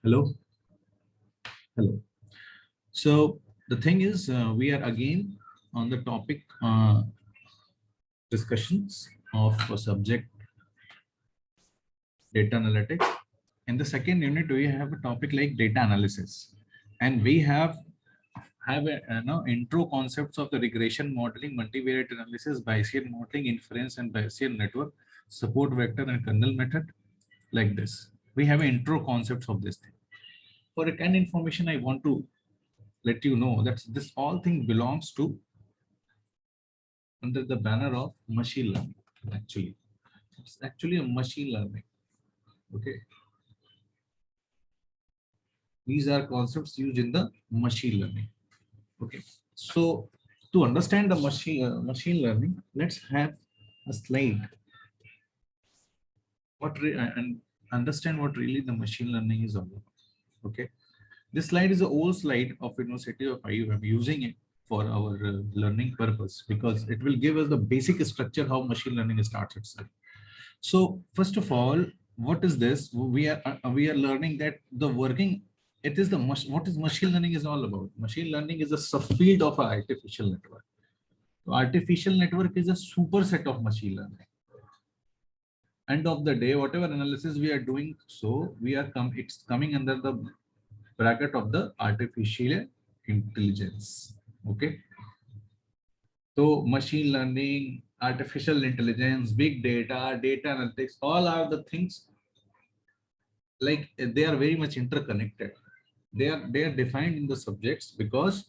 Hello, hello. So the thing is, we are again on the topic discussions of a subject data analytics. In the second unit, we have a topic like data analysis, and we have a intro concepts of the regression modeling, multivariate analysis, Bayesian modeling, inference, and Bayesian network, support vector, and kernel method. Like this, we have intro concepts of this thing. For a kind information, I want to let you know that this all thing belongs to under the banner of machine learning. Actually, it's actually a machine learning. Okay, these are concepts used in the machine learning. Okay, so to understand the machine learning, let's have a slide. And understand what really the machine learning is all about. Okay, this slide is an old slide of University of IU. I'm using it for our learning purpose because it will give us the basic structure how machine learning starts itself. So first of all, what is this? We are learning that the working. It is what is machine learning is all about. Machine learning is a subfield of an artificial network. So artificial network is a superset of machine learning. End of the day, whatever analysis we are doing, so it's coming under the bracket of the artificial intelligence. Okay. So machine learning, artificial intelligence, big data, data analytics, all are the things like they are very much interconnected. They are defined in the subjects because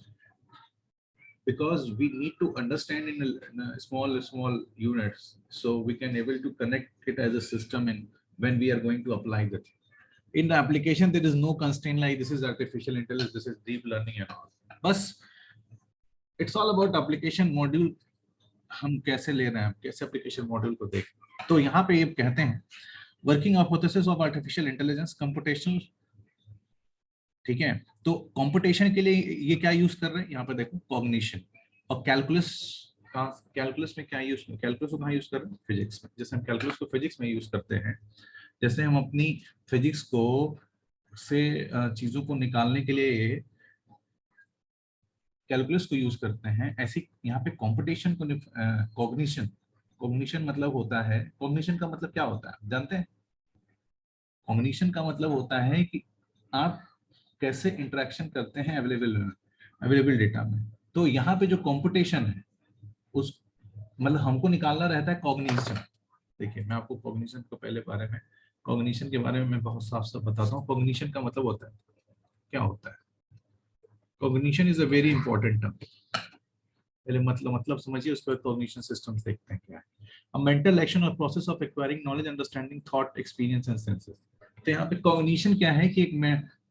we need to understand in a small units, so we can able to connect it as a system, and when we are going to apply that in the application, there is no constraint like this is artificial intelligence, this is deep learning and all. बस it's all about application module. हम कैसे ले रहे हैं, कैसे application module को देख. तो यहाँ पे ये कहते हैं working hypothesis of artificial intelligence computational. ठीक है, तो कंप्यूटेशन के लिए ये क्या यूज कर रहे हैं यहाँ पे देखो, कॉग्निशन. और कैलकुलस में क्या यूज, कैलकुलस को कहाँ यूज कर रहे हैं, फिजिक्स में. जैसे हम कैलकुलस को फिजिक्स में यूज करते हैं, जैसे हम अपनी फिजिक्स को से चीजों को निकालने के लिए कैलकुलस को यूज करते हैं, ऐसी यहाँ पे कंप्यूटेशन को कॉग्निशन. कॉग्निशन मतलब होता है, कॉग्निशन का मतलब क्या होता है जानते हैं? कॉग्निशन का मतलब होता है कि आप कैसे इंटरेक्शन करते हैं अवेलेबल डेटा में. तो यहाँ पे जो कंप्यूटेशन है उस मतलब हमको निकालना रहता है कॉग्निशन. देखिए मैं आपको कॉग्निशन के पहले बारे में, कॉग्निशन के बारे में मैं बहुत साफ साफ बताता हूँ. कॉग्निशन का मतलब होता है क्या होता है. Cognition is a very important term. पहले मतलब समझिए, उसके बाद कॉग्निशन सिस्टम्स देखते हैं क्या है. अ मेंटल एक्शन और process of acquiring knowledge, understanding, thought, experience and senses. तो यहाँ पे कॉग्निशन क्या है कि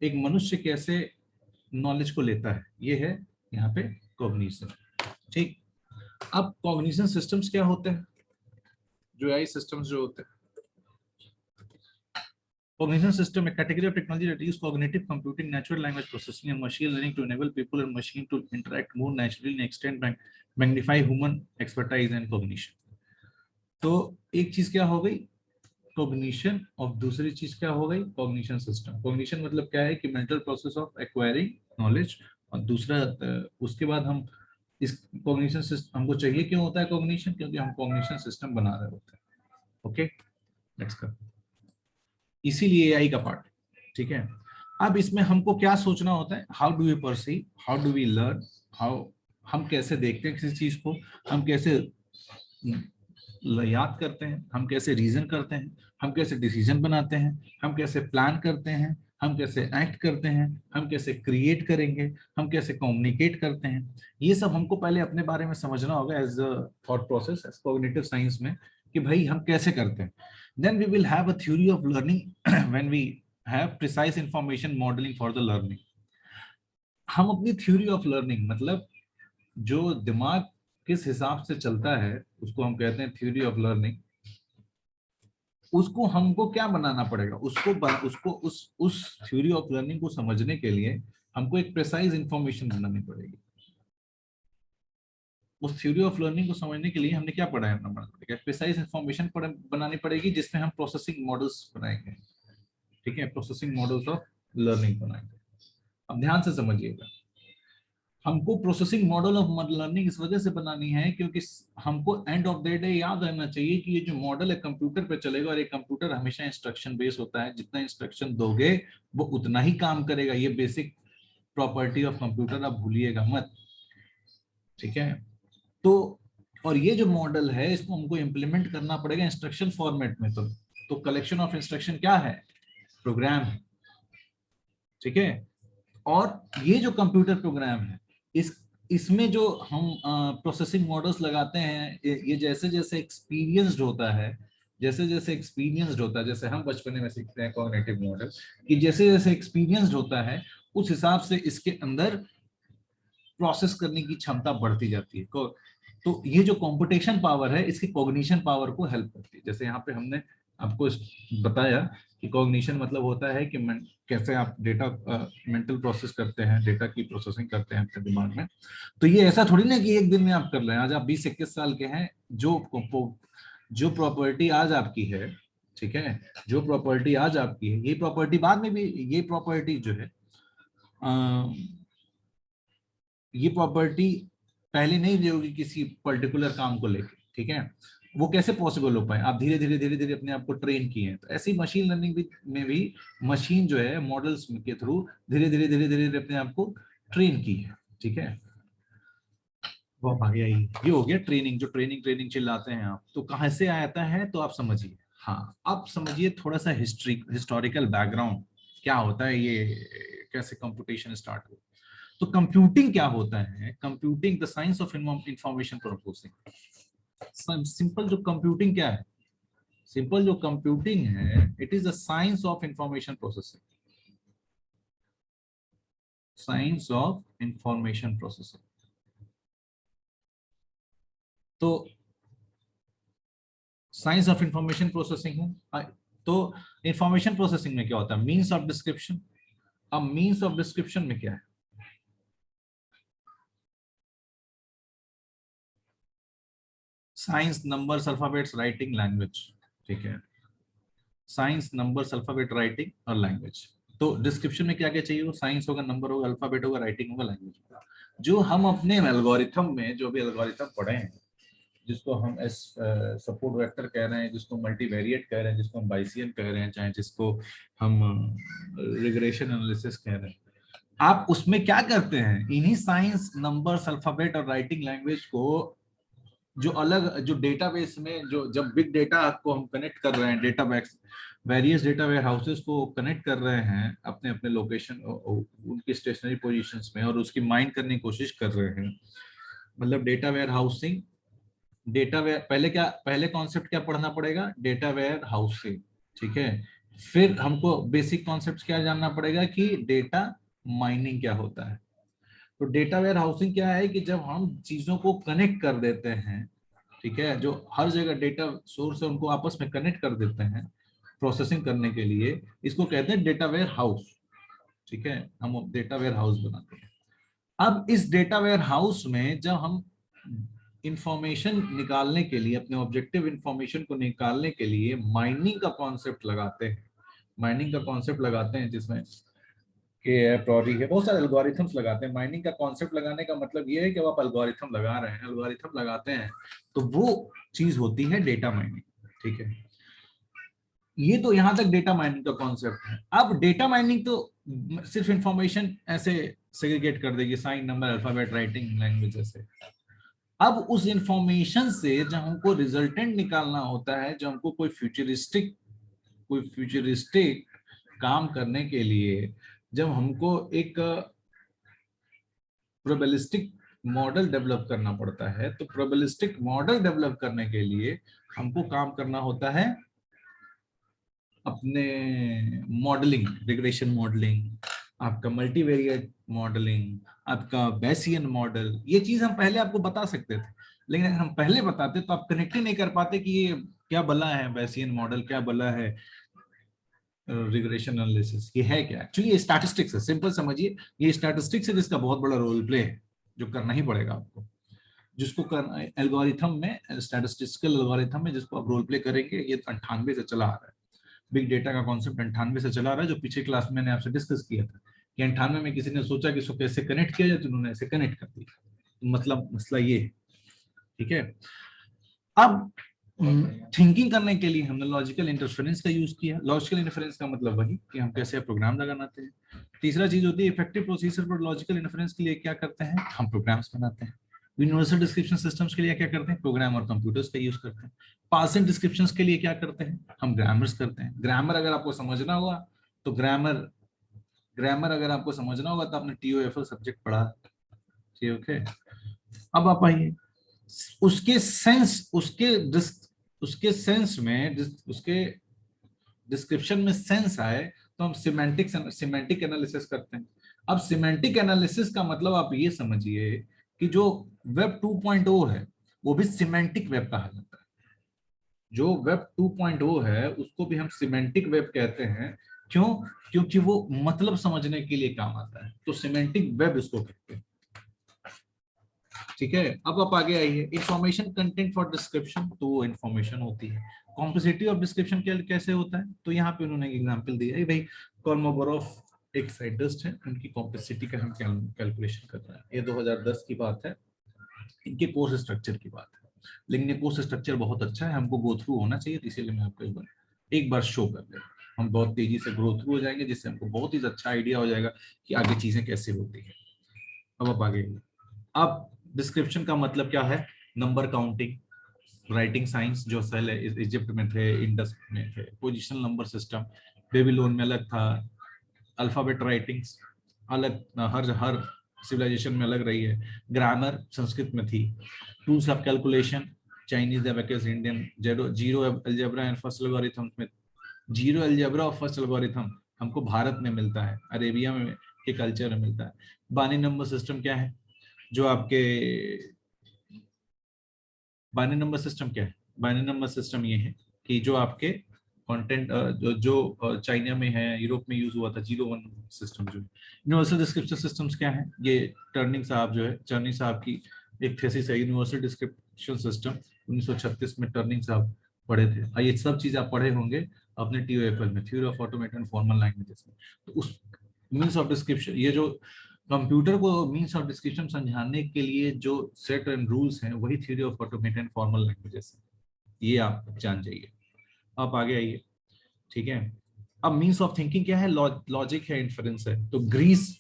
एक मनुष्य कैसे नॉलेज को लेता है, ये है यहाँ पे कॉग्निशन. ठीक. अब कॉग्निशन सिस्टम्स क्या होते हैं, जो एआई सिस्टम्स जो होते हैं. Cognition system, a category of technology that use cognitive computing, natural language processing, and machine learning to enable people and machine to interact more naturally and extend magnify human expertise and cognition. तो एक चीज क्या हो गई cognition, और दूसरी चीज क्या हो गई कॉग्निशन सिस्टम. कॉग्निशन मतलब क्या है कि mental process of acquiring knowledge, और दूसरा उसके बाद हम इस कॉग्निशन सिस्टम हमको चाहिए क्यों होता है कॉग्निशन, क्योंकि हम कॉग्निशन सिस्टम बना रहे होते हैं. Okay, let's go. इसीलिए एआई का पार्ट. ठीक है, अब इसमें हमको क्या सोचना होता है, how do we perceive, how do we learn, how हम कैसे देखते हैं किसी चीज को, हम कैसे याद करते हैं, हम कैसे रीजन करते हैं, हम कैसे डिसीजन बनाते हैं, हम कैसे प्लान करते हैं, हम कैसे एक्ट करते हैं, हम कैसे क्रिएट करेंगे, हम कैसे कम्युनिकेट करते हैं. ये सब हमको पहले अपने बारे में समझना होगा as a thought process, as cognitive science में, कि भाई हम कैसे करते हैं. Then we will have a theory of learning when we have precise information modeling for the learning. हम अपनी theory of learning मतलब जो दिमाग किस हिसाब से चलता है उसको हम कहते हैं theory of learning. उसको हमको क्या बनाना पड़ेगा, उसको उस theory of learning को समझने के लिए हमको एक precise information बनानी पड़ेगी. उस थ्योरी ऑफ लर्निंग को समझने के लिए हमने क्या पढ़ना पड़ेगा, प्रिसाइज इंफॉर्मेशन बनानी पड़ेगी जिसमें हम प्रोसेसिंग मॉडल्स बनाएंगे. ठीक है, प्रोसेसिंग मॉडल्स ऑफ लर्निंग बनाएंगे। अब ध्यान से समझिएगा, हमको प्रोसेसिंग मॉडल ऑफ लर्निंग इस वजह से बनानी है क्योंकि हमको एंड ऑफ द डे याद रहना चाहिए कि ये जो मॉडल है कंप्यूटर पे चलेगा, और ये कंप्यूटर हमेशा इंस्ट्रक्शन बेस होता है, जितना इंस्ट्रक्शन दोगे वो उतना ही काम करेगा। ये बेसिक प्रॉपर्टी ऑफ कंप्यूटर आप भूलिएगा मत, ठीक है। तो और ये जो मॉडल है इसको हमको इम्प्लीमेंट करना पड़ेगा इंस्ट्रक्शन फॉर्मेट में। तो कलेक्शन ऑफ इंस्ट्रक्शन क्या है? प्रोग्राम है, ठीक है। और ये जो कंप्यूटर प्रोग्राम है, इसमें जो हम प्रोसेसिंग मॉडल्स लगाते हैं, ये जैसे जैसे एक्सपीरियंस्ड होता है, जैसे जैसे एक्सपीरियंस्ड होता है, जैसे हम बचपन में सीखते हैं कॉग्निटिव मॉडल, कि जैसे जैसे एक्सपीरियंस्ड होता है उस हिसाब से इसके अंदर प्रोसेस करने की क्षमता बढ़ती जाती है। तो ये जो कंप्यूटेशन पावर है इसकी कॉग्निशन पावर को हेल्प करती है। जैसे यहाँ पे हमने आपको बताया कि कॉग्निशन मतलब होता है कि कैसे आप डेटा मेंटल प्रोसेस करते हैं, डेटा की प्रोसेसिंग करते हैं अपने दिमाग में। तो ये ऐसा थोड़ी ना कि एक दिन में आप कर रहे हैं। आज आप 20-21 साल के हैं, जो प्रॉपर्टी आज आपकी है, ठीक है, जो प्रॉपर्टी आज आपकी है, ये प्रॉपर्टी बाद में भी, ये प्रॉपर्टी जो है ये प्रॉपर्टी पहले नहीं दी होगी किसी पर्टिकुलर काम को लेकर, ठीक है। वो कैसे पॉसिबल हो पाए? आप धीरे धीरे धीरे धीरे अपने आप को ट्रेन किए हैं। तो ऐसी मशीन लर्निंग में भी मशीन जो है मॉडल्स के थ्रू धीरे धीरे धीरे धीरे अपने आप को ट्रेन की है, ठीक है। वो आ गया, ये हो गया ट्रेनिंग। जो ट्रेनिंग ट्रेनिंग चिल्लाते हैं आप, तो कहाँ से आता है? तो आप समझिए, हाँ अब समझिए थोड़ा सा हिस्टोरिकल बैकग्राउंड क्या होता है, ये कैसे कंप्यूटेशन स्टार्ट हुआ। तो कंप्यूटिंग क्या होता है? Computing the science of information processing. Simple जो कंप्यूटिंग क्या है, सिंपल जो कंप्यूटिंग है, it is the science of information processing, science of information processing. तो साइंस ऑफ इंफॉर्मेशन प्रोसेसिंग है। तो इंफॉर्मेशन प्रोसेसिंग में क्या होता है? Means of description. अब मीन्स ऑफ डिस्क्रिप्शन में क्या है? Science, numbers, alphabets, writing, language, ठीक है। साइंस, नंबर्स, अल्फाबेट, राइटिंग और लैंग्वेज। तो डिस्क्रिप्शन में क्या क्या चाहिए? वो साइंस होगा, नंबर होगा, अल्फाबेट होगा, राइटिंग होगा, लैंग्वेज होगा। जो हम अपने एल्गोरिथम में जो भी एल्गोरिथम पढ़े हैं, जिसको हम एस सपोर्ट वेक्टर कह रहे हैं, जिसको मल्टीवेरिएट कह रहे हैं, जिसको हम बाइसियन कह रहे हैं, चाहे जिसको हम रिग्रेशन एनालिसिस कह रहे हैं, आप उसमें क्या करते हैं? इन्हीं साइंस, नंबर्स, अल्फाबेट और राइटिंग लैंग्वेज को जो अलग जो डेटाबेस में जो जब बिग डेटा को हम कनेक्ट कर रहे हैं, database various data warehouses को कनेक्ट कर रहे हैं अपने अपने लोकेशन उनकी स्टेशनरी पोजीशंस में, और उसकी माइंड करने की कोशिश कर रहे हैं। मतलब data warehousing, data ware पहले कॉन्सेप्ट क्या पढ़ना पड़ेगा? डेटा वेयर हाउसिंग, ठीक है। फिर हमको बेसिक कॉन्सेप्ट क्या जानना पड़ेगा कि डेटा माइनिंग क्या होता है। तो डेटा वेयर हाउसिंग क्या है कि जब हम चीजों को कनेक्ट कर देते हैं, ठीक है, जो हर जगह डेटा सोर्स है उनको आपस में कनेक्ट कर देते हैं प्रोसेसिंग करने के लिए, इसको कहते हैं डेटा वेयर हाउस, ठीक है। हम डेटा वेयर हाउस बनाते हैं। अब इस डेटा वेयर हाउस में जब हम इंफॉर्मेशन निकालने के लिए, अपने ऑब्जेक्टिव इंफॉर्मेशन को निकालने के लिए माइनिंग का कॉन्सेप्ट लगाते हैं, माइनिंग का कॉन्सेप्ट लगाते हैं, जिसमें के है, प्रॉरी है, बहुत सारे एल्गोरिथम्स लगाते हैं। माइनिंग का कॉन्सेप्ट लगाने का मतलब ये है कि आप एल्गोरिथम लगा रहे हैं, एल्गोरिथम लगाते हैं, तो वो चीज होती है डेटा माइनिंग, ठीक है। ये तो यहां तक डेटा माइनिंग का कॉन्सेप्ट है। अब डेटा माइनिंग तो सिर्फ इंफॉर्मेशन ऐसे सेग्रीगेट कर देगी, sign, number, alphabet, writing, language ऐसे। अब उस इंफॉर्मेशन से जब हमको रिजल्टेंट निकालना होता है, जब हमको कोई फ्यूचरिस्टिक काम करने के लिए, जब हमको एक प्रोबेबिलिस्टिक मॉडल डेवलप करना पड़ता है, तो प्रोबेबिलिस्टिक मॉडल डेवलप करने के लिए हमको काम करना होता है अपने मॉडलिंग, रिग्रेशन मॉडलिंग, आपका मल्टीवेरिएट मॉडलिंग, आपका बेसियन मॉडल। ये चीज हम पहले आपको बता सकते थे, लेकिन अगर हम पहले बताते तो आप कनेक्ट ही नहीं कर पाते कि ये क्या भला है बेसियन मॉडल, क्या भला है रिग्रेशन एनालिसिस, ये है क्या। एक्चुअली ये स्टैटिस्टिक्स है, सिंपल समझिए, ये स्टैटिस्टिक्स है जिसका बहुत बड़ा रोल प्ले है, जो करना ही पड़ेगा आपको, जिसको करना एल्गोरिथम में, स्टैटिस्टिकल एल्गोरिथम में जिसको आप रोल प्ले करेंगे। ये 98 से चला आ रहा है। बिग डेटा का कॉन्सेप्ट 98 से चला रहा है, जो पिछले क्लास में मैंने आपसे डिस्कस किया था कि 98 में किसी ने सोचा कि इसको कैसे कनेक्ट किया जाए, तो उन्होंने ऐसे कनेक्ट कर दिया। मतलब मसला ये है, ठीक है। अब थिंकिंग करने के लिए हमने लॉजिकल इंटरफेरेंस का यूज किया। लॉजिकल इंटरफेरेंस का मतलब वही कि हम कैसे प्रोग्राम लगाते हैं। तीसरा चीज होती है इफेक्टिव प्रोसीजर पर लॉजिकल इंटरफेरेंस के लिए क्या करते हैं, हम प्रोग्राम्स बनाते हैं। यूनिवर्सल डिस्क्रिप्शन सिस्टम्स के लिए क्या करते हैं, प्रोग्राम और कंप्यूटर्स का यूज करते हैं। पार्सिंग डिस्क्रिप्शंस के लिए क्या करते हैं, हम ग्रामर्स करते हैं। ग्रामर अगर आपको समझना होगा तो ग्रामर ग्रामर अगर आपको समझना होगा तो आपने TOEFL सब्जेक्ट पढ़ा, ठीक है। अब आप आइए उसके सेंस, उसके सेंस में, उसके डिस्क्रिप्शन में सेंस आए तो हम सिमेंटिक एनालिसिस करते हैं। अब सिमेंटिक एनालिसिस का मतलब आप ये समझिए कि जो वेब 2.0 है वो भी सिमेंटिक वेब कहा जाता है। जो वेब 2.0 है उसको भी हम सिमेंटिक वेब कहते हैं। क्यों? क्योंकि वो मतलब समझने के लिए काम आता है, तो सिमेंटिक वेब इसको कहते हैं, ठीक है। अब आप आगे आइए, इंफॉर्मेशन कंटेंट फॉर डिस्क्रिप्शन, तो वो इंफॉर्मेशन होती है। कॉम्प्लेक्सिटी ऑफ डिस्क्रिप्शन कैसे होता है, तो यहाँ पे उन्होंने एग्जांपल दिया है भाई, कोलमोगोरोव एक साइंटिस्ट है, उनकी कॉम्प्लेक्सिटी का हम कैलकुलेशन कर रहे हैं। ये 2010 की बात है, इनके कोर्स स्ट्रक्चर की बात है। लेकिन ये कोर्स स्ट्रक्चर बहुत अच्छा है, हमको गो थ्रू होना चाहिए, इसीलिए मैं आपको एक बार शो कर दे। हम बहुत तेजी से ग्रो थ्रू हो जाएंगे, जिससे हमको बहुत ही अच्छा आइडिया हो जाएगा कि आगे चीजें कैसे होती है। अब आप आगे, अब डिस्क्रिप्शन का मतलब क्या है, नंबर काउंटिंग, राइटिंग साइंस जो पहले इजिप्ट में थे, इंडस में थे, पोजिशनल नंबर सिस्टम बेबीलोन में अलग था, अल्फाबेट राइटिंग्स अलग, हर हर सिविलाइजेशन में अलग रही है। ग्रामर संस्कृत में थी। Tools of calculation Chinese, abacus, Indian, zero algebra and first algorithm में। जीरो अलजेब्रा और फर्स्ट एल्गोरिथम हमको भारत में मिलता है, अरेबिया में के कल्चर में मिलता है। बाइनरी नंबर सिस्टम क्या है, जो आपके बाइनरी नंबर सिस्टम क्या है, बाइनरी नंबर सिस्टम ये है कि जो आपके कंटेंट जो चाइना में है, यूरोप में यूज हुआ था, 0-1 सिस्टम जो है। यूनिवर्सल डिस्क्रिप्शन सिस्टम्स क्या है, ये टर्निंग साहब जो है, टर्निंग साहब की एक थीसिस है, यूनिवर्सल डिस्क्रिप्शन सिस्टम, 1936 में टर्निंग साहब पढ़े थे। ये सब चीज आप पढ़े होंगे अपने TOEFL में, theory of automated formal languages में। तो उस मीन्स ऑफ डिस्क्रिप्शन, ये जो कंप्यूटर को मीन्स ऑफ डिस्क्रिप्शन समझाने के लिए जो सेट एंड रूल्स हैं, वही theory of automated formal languages है, ये आप जान जाइए। आप आगे आइए, ठीक है। अब मीन्स ऑफ थिंकिंग क्या है, लॉजिक है, इन्फरेंस है। तो ग्रीस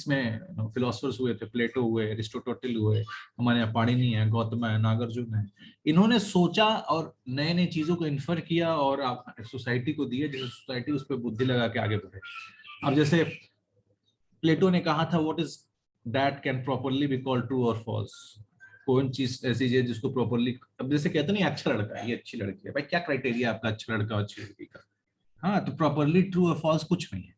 में फिलोसफर्स हुए थे, प्लेटो हुए, एरिस्टोटल हुए, हमारे यहाँ पाणिनि है, गौतम है, नागार्जुन है। इन्होंने सोचा और नए नए चीजों को इन्फर किया और आप सोसाइटी को दिए, जिससे सोसाइटी उस पर बुद्धि लगा के आगे बढ़े। अब जैसे प्लेटो ने कहा था, what is that can properly be called true और फॉल्स। कौन चीज ऐसी है जिसको प्रॉपरली, अब जैसे कहते नहीं अच्छा लड़का है, ये अच्छी लड़की है, भाई क्या क्राइटेरिया आपका अच्छा लड़का और अच्छी लड़की का? हाँ, तो प्रॉपरली ट्रू और फॉल्स कुछ नहीं है।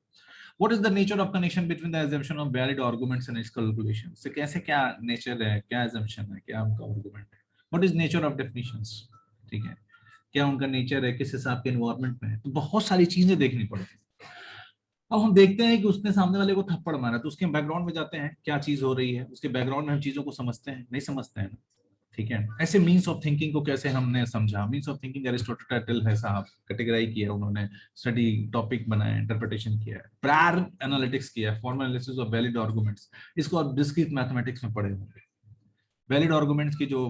What is the nature of connection between the assumption of valid arguments and it's calculation, से कैसे क्या नेचर है, क्या assumption है, क्या उनका आर्गुमेंट है। What is nature of definitions, ठीक है, क्या उनका नेचर है, किस हिसाब के एनवायरमेंट में है। तो बहुत सारी चीजें देखनी पड़ती है। अब हम देखते हैं कि उसने सामने वाले को थप्पड़ मारा, तो उसके बैकग्राउंड में जाते हैं, क्या चीज हो रही है, उसके बैकग्राउंड में हम चीजों को समझते हैं, नहीं समझते हैं ना, ठीक है। ऐसे मीन्स ऑफ थिंकिंग को कैसे हमने समझा, मीन्स ऑफ थिंकिंग एरिस्टोटल है साहब, कैटेगराइज किया उन्होंने, स्टडी टॉपिक बनाया, इंटरप्रिटेशन किया है, प्रायर एनालिटिक्स किया है, formal analysis of valid arguments. इसको आप डिस्क्रीट मैथमेटिक्स में पढ़े होंगे, वैलिड आर्गुमेंट्स की जो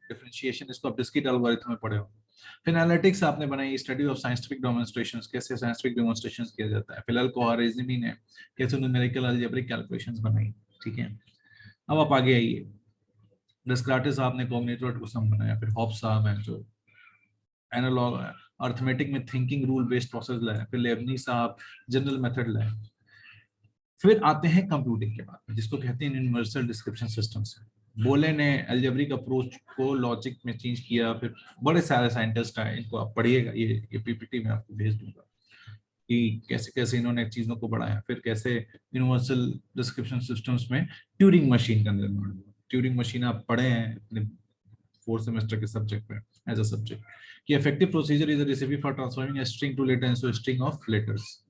डिफरेंशिएशन, इसको आप डिस्क्रीट एल्गोरिथम में पढ़े होंगे। फिर एनालिटिक्स आपने बनाई, स्टडी ऑफ साइंटिफिक डेमोन्स्ट्रेशंस, कैसे साइंटिफिक डेमोन्स्ट्रेशंस किया जाता है। फिलहाल कोहारेजमी ने कैसे न्यूमेरिकल अलजेब्रिक कैलकुलेशंस बनाई, ठीक है। अब आप आगे आइए, डेस्कार्टेस साहब ने कॉम्बिनेटोर सिस्टम बनाया, फिर हॉब्स साहब हैं जो एनालॉग अर्थमेटिक में थिंकिंग रूल बेस्ड प्रोसेस लाए, फिर लेबनीज साहब जनरल मेथड लाए। फिर आते हैं कंप्यूटिंग के बाद, जिसको कहते हैं यूनिवर्सल डिस्क्रिप्शन सिस्टम्स। बोले ने अलजेब्रिक अप्रोच को लॉजिक में चेंज किया, फिर बड़े सारे साइंटिस्ट आए, इनको आप पढ़िएगा, ये PPT में आपको भेज दूंगा कि कैसे कैसे इन्होंने चीजों को बढ़ाया। फिर कैसे यूनिवर्सल डिस्क्रिप्शन सिस्टम्स में ट्यूरिंग मशीन का निर्माण हुआ। ट्यूरिंग मशीन आप पढ़े हैं अपने 4th सेमेस्टर के सब्जेक्ट में एज अ सब्जेक्ट, कि effective procedure is a recipe for transforming a string to letter into string of letters.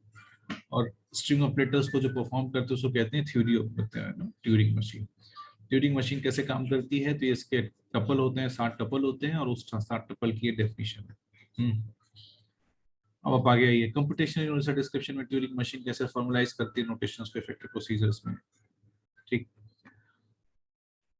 और स्ट्रिंग ऑफ लेटर्स को जो परफॉर्म करते हैं उसको कहते हैं theory of Turing machine. Turing machine कैसे काम करती है, तो इसके टपल होते हैं, 7 टपल होते हैं, और उस 7 टपल की डेफिनेशन है। अब आप आगे आइए, कंप्यूटेशनल यूनिवर्सल डिस्क्रिप्शन में ट्यूरिंग मशीन कैसे फॉर्मलाइज करती है नोटेशंस को इफेक्टिव प्रोसीजर्स में। ठीक,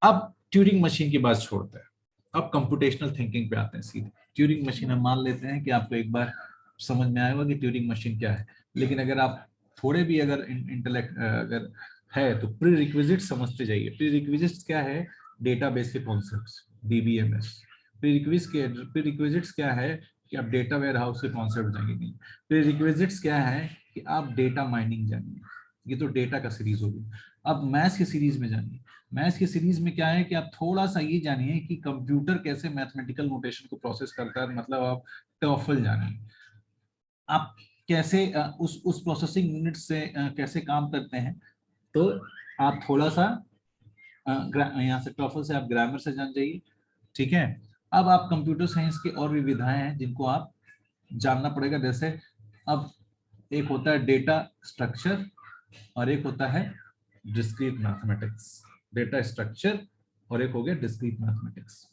अब ट्यूरिंग मशीन की बात छोड़ते हैं, अब कंप्यूटेशनल थिंकिंग पे आते हैं सीधे। ट्यूरिंग मशीन हम मान लेते हैं कि आपको एक बार समझ में आएगा कि ट्यूरिंग मशीन क्या है, लेकिन अगर आप थोड़े भी अगर इंटेलेक्ट अगर है तो प्री रिक्विजिट समझते जाइए। प्री रिक्विजिट्स क्या है? डेटाबेस के कॉन्सेप्ट्स, डीबीएमएस। प्री रिक्विजिट्स क्या है कि आप डेटा वेयर हाउस के कॉन्सेप्ट जानेंगे। प्री रिक्विजिट्स क्या है कि आप डेटा माइनिंग जानिए। ये तो डेटा का सीरीज होगी। अब मैथ्स की सीरीज में जानिए। मैथ्स की सीरीज में क्या है कि आप थोड़ा सा ये जानिए कि कंप्यूटर कैसे मैथमेटिकल नोटेशन को प्रोसेस करता है, मतलब आप टॉफल जानिए। आप कैसे उस प्रोसेसिंग यूनिट से कैसे काम करते हैं, तो आप थोड़ा सा यहाँ से टॉफल से आप ग्रामर से जान जाइए। ठीक है, अब आप कंप्यूटर साइंस की और भी विधाएं हैं जिनको आप जानना पड़ेगा। जैसे अब एक होता है डेटा स्ट्रक्चर और एक होता है डिस्क्रीट मैथमेटिक्स। डेटा स्ट्रक्चर और एक हो गया डिस्क्रीट मैथमेटिक्स।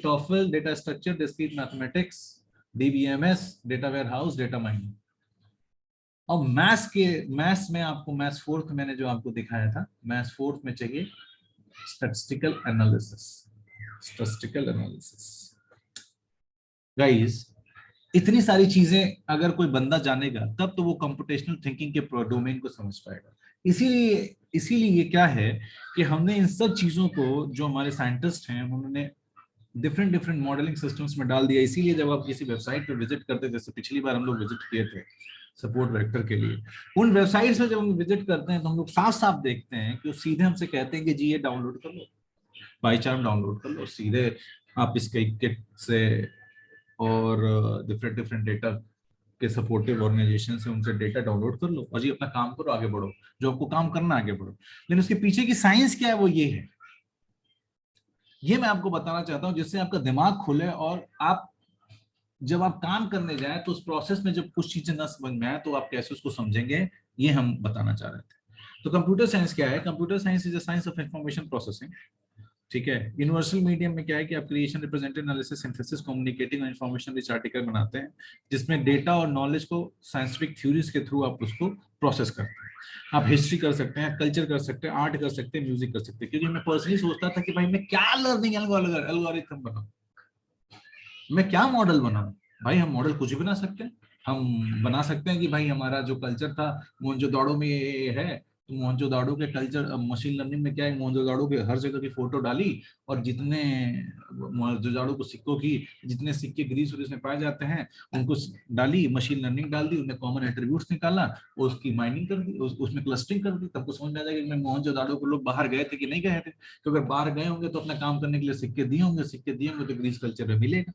टॉफल data structure, discrete mathematics, DBMS data warehouse, data mining. और मैथ्स में आपको मैथ्स फोर्थ मैंने जो आपको दिखाया था, मैथ्स फोर्थ में चाहिए statistical analysis. Statistical analysis guys, इतनी सारी चीजें अगर कोई बंदा जानेगा तब तो वो कंप्यूटेशनल थिंकिंग के डोमेन को समझ पाएगा। इसीलिए इसीलिए ये क्या है कि हमने इन सब चीजों को, जो हमारे साइंटिस्ट हैं उन्होंने डिफरेंट डिफरेंट मॉडलिंग सिस्टम्स में डाल दिया। इसीलिए जब आप किसी वेबसाइट पर विजिट करते हैं, जैसे पिछली बार हम लोग विजिट किए थे सपोर्ट वेक्टर के लिए, उन वेबसाइट्स में जब हम विजिट करते हैं तो हम लोग साफ साफ देखते हैं कि वो सीधे हमसे कहते हैं कि जी ये डाउनलोड कर लो, पाईचार्म डाउनलोड कर लो, सीधे आप इसके किट से और डिफरेंट डिफरेंट डेटा के सपोर्टिव ऑर्गेनाइजेशन से उनसे डेटा डाउनलोड कर लो और जी अपना काम करो, आगे बढ़ो, जो आपको काम करना आगे बढ़ो। लेकिन उसके पीछे की साइंस क्या है, वो ये है, ये मैं आपको बताना चाहता हूं, जिससे आपका दिमाग खुले और आप जब आप काम करने जाए तो उस प्रोसेस में जब कुछ चीजें ना समझ में आए तो आप कैसे उसको समझेंगे, ये हम बताना चाह रहे थे। तो कंप्यूटर साइंस क्या है? Computer science is a science of information processing. ठीक है, यूनिवर्सल मीडियम में क्या है कि आप creation, representation, analysis, synthesis, communicating और इंफॉर्मेशन रिच आर्टिकल बनाते हैं, जिसमें डेटा और नॉलेज को साइंटिफिक थ्योरीज के थ्रू आप उसको प्रोसेस करते हैं। आप हिस्ट्री कर सकते हैं, कल्चर कर सकते हैं, आर्ट कर सकते हैं, म्यूजिक कर सकते हैं। क्योंकि मैं पर्सनली सोचता था कि भाई मैं क्या लर्निंग एल्गोरिथम बनाऊं, मैं क्या मॉडल बनाऊं। भाई हम मॉडल कुछ भी बना सकते हैं। हम बना सकते हैं कि भाई हमारा जो कल्चर था मोहनजोदाड़ो में ये है, तो मोहनजोदाड़ो के कल्चर, मशीन लर्निंग में क्या है, मोहनजोदाड़ो के हर जगह की फोटो डाली और जितने मोहनजोदाड़ो को सिक्कों की जितने सिक्के ग्रीस और इसमें पाए जाते हैं उनको डाली, मशीन लर्निंग डाल दी, उन्हें कॉमन एट्रीब्यूट्स निकाला, उसकी माइनिंग कर दी, उसमें क्लस्टरिंग कर दी, तब को समझ में आ जाएगा कि मोहनजोदाड़ो को लोग बाहर गए थे कि नहीं गए थे। तो अगर बाहर गए होंगे तो अपना काम करने के लिए सिक्के दिए होंगे, सिक्के दिए होंगे तो ग्रीस कल्चर में मिलेगा।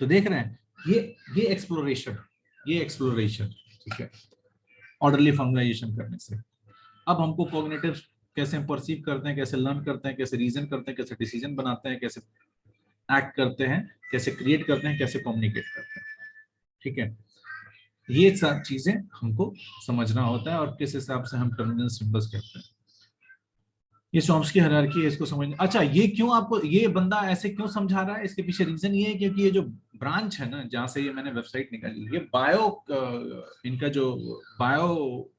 तो देख रहे हैं, ये एक्सप्लोरेशन, ये एक्सप्लोरेशन। ठीक है, ऑर्डरली फॉर्मुलाइजेशन करने से अब हमको कॉग्निटिव कैसे हम परसीव करते हैं, कैसे लर्न करते हैं, कैसे रीजन करते हैं, कैसे डिसीजन बनाते हैं, कैसे एक्ट करते हैं, कैसे क्रिएट करते हैं, कैसे कम्युनिकेट करते हैं। ठीक है, ये सब चीजें हमको समझना होता है और किस हिसाब से हम टर्मिनल सिंबल्स कहते हैं। ये चॉम्स्की हायरार्की है, इसको समझना। अच्छा, ये क्यों आपको ये बंदा ऐसे क्यों समझा रहा है, इसके पीछे रीजन ये है क्योंकि ये जो ब्रांच है ना जहां से ये मैंने वेबसाइट निकाली, ये बायो इनका जो बायो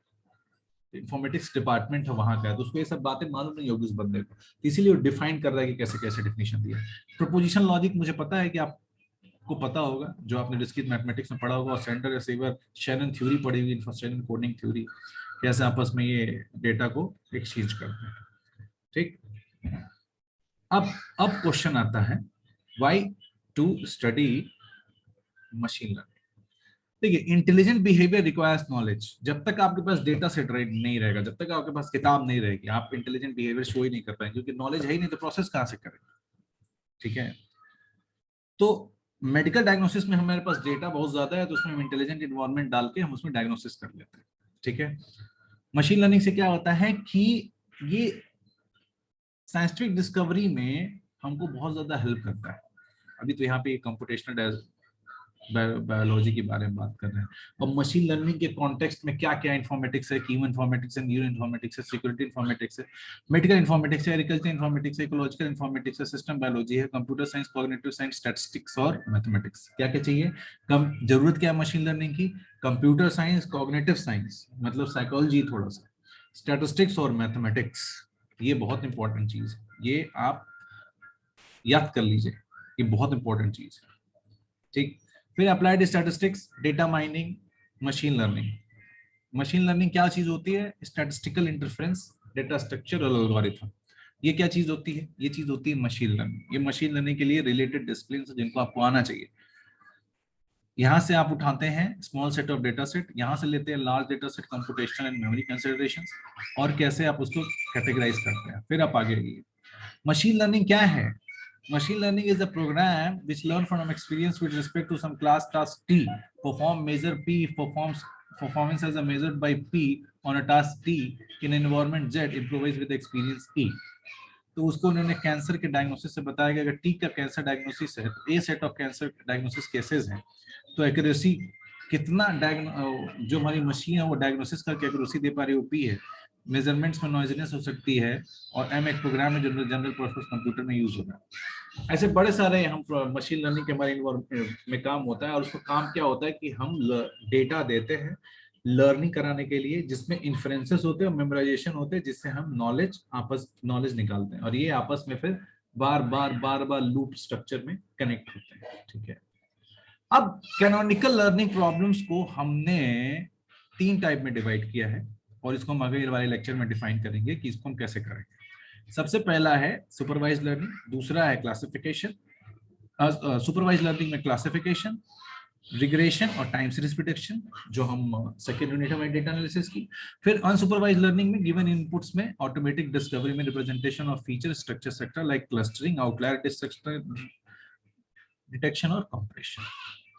इंफॉर्मेटिक्स डिपार्टमेंट है वहां का है, तो उसको ये सब बातें मालूम नहीं होगी उस बंदे को, तो इसीलिए वो डिफाइन कर रहा है कि कैसे कैसे डिफिनेशन दिया। प्रोपोजिशन लॉजिक मुझे पता है कि आपको पता होगा, जो आपने डिस्क्रीट मैथमेटिक्स में पढ़ा होगा, और सेंटर रिसीवर शैनन थ्योरी पढ़ी हुई, शैनन कोडिंग थ्योरी, कैसे आपस में ये डेटा को एक्सचेंज करते हैं। ठीक, अब क्वेश्चन आता है, why to study machine learning. देखिए, इंटेलिजेंट बिहेवियर रिक्वायर्स नॉलेज। जब तक आपके पास डेटा सेट नहीं रहेगा, जब तक आपके पास किताब नहीं रहेगी, आप इंटेलिजेंट बिहेवियर शो ही नहीं कर पाएंगे, क्योंकि नॉलेज है ही नहीं तो प्रोसेस कहां से करेंगे। ठीक है, तो मेडिकल डायग्नोसिस में हमारे पास डेटा बहुत ज्यादा है, तो उसमें हम इंटेलिजेंट इन्वायरमेंट डाल के हम उसमें डायग्नोसिस कर लेते हैं। ठीक है, मशीन लर्निंग से क्या होता है कि ये साइंटिफिक डिस्कवरी में हमको बहुत ज्यादा हेल्प करता है। अभी तो यहाँ पे कंप्यूटेशनल बायोलॉजी के बारे में बात कर रहे हैं। और मशीन लर्निंग के कॉन्टेक्स्ट में क्या क्या इन्फॉर्मेटिक्स है, कीम इन्फॉर्मेटिक्स है, न्यूरो इन्फॉर्मेटिक्स है, सिक्योरिटी इन्फॉर्मेटिक्स है, मेडिकल इन्फॉर्मेटिक्स है, एग्रीकल्चर इन्फॉर्मेटिक्स है, इकोलॉजिकल इन्फॉर्मेटिक्स है, सिस्टम बायोलॉजी है, computer science, cognitive science, statistics और मैथमेटिक्स। क्या क्या चाहिए, कम जरूरत क्या है मशीन लर्निंग की, कंप्यूटर साइंस, कॉग्निटिव साइंस मतलब साइकोलॉजी थोड़ा सा, स्टैटिस्टिक्स और मैथमेटिक्स। ये बहुत इंपॉर्टेंट चीज है, ये आप याद कर लीजिए, ये बहुत इंपॉर्टेंट चीज है। ठीक, फिर applied statistics, data mining, machine learning. Machine learning क्या चीज होती है, स्टैटिस्टिकल इंटरफेरेंस, डेटा स्ट्रक्चर और एल्गोरिथम। ये क्या चीज होती है, ये चीज होती है मशीन लर्निंग। ये मशीन लर्निंग के लिए रिलेटेड डिसिप्लिन है जिनको आपको आना चाहिए। यहाँ से आप उठाते हैं small set of data set, यहाँ से लेते हैं large data set, computational and memory considerations, और कैसे आप उसको कैटेगराइज करते हैं, फिर आप आगे आइए। मशीन लर्निंग क्या है, machine learning is a program which learn from experience with respect to some class task T, perform measure P if performance as a measured by P on a task T in an environment Z improvise with experience E। तो उसको उन्होंने cancer के diagnosis से बताया कि अगर T का cancer diagnosis है तो a set of cancer diagnosis cases हैं, तो एक्यूरेसी कितना जो हमारी मशीन है वो डायग्नोसिस करके एक्यूरेसी दे पा रही है वो पी है, मेजरमेंट्स में नॉइजीनेस हो सकती है, और एम एक प्रोग्राम है जो जनरल पर्पस कंप्यूटर में यूज होता है। ऐसे बड़े सारे हम मशीन लर्निंग के हमारे में काम होता है, और उसका काम क्या होता है कि हम डेटा देते हैं लर्निंग कराने के लिए, जिसमें इन्फ्रेंसेस होते हैं और मेमोराइजेशन होते हैं, जिससे हम नॉलेज निकालते हैं, और ये आपस में फिर बार बार लूप स्ट्रक्चर में कनेक्ट होते हैं। ठीक है, अब कैनोनिकल लर्निंग प्रॉब्लम्स को हमने 3 टाइप में डिवाइड किया है, और इसको हम अगले वाले लेक्चर में डिफाइन करेंगे कि इसको हम कैसे करेंगे। सबसे पहला है सुपरवाइज लर्निंग, दूसरा है क्लासिफिकेशन, सुपरवाइज लर्निंग में क्लासिफिकेशन, रिग्रेशन और टाइम सीरीज प्रिडिक्शन जो हम सेकेंड यूनिट है डेटा एनालिसिस की। फिर अनसुपरवाइज लर्निंग में गिवन इनपुट्स में ऑटोमेटिक डिस्कवरी में representation of feature structure sector like clustering, outlier detection और compression.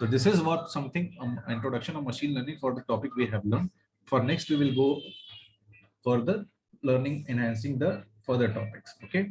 So this is what something introduction of machine learning for the topic we have learned. For next we will go further learning enhancing the further topics. Okay.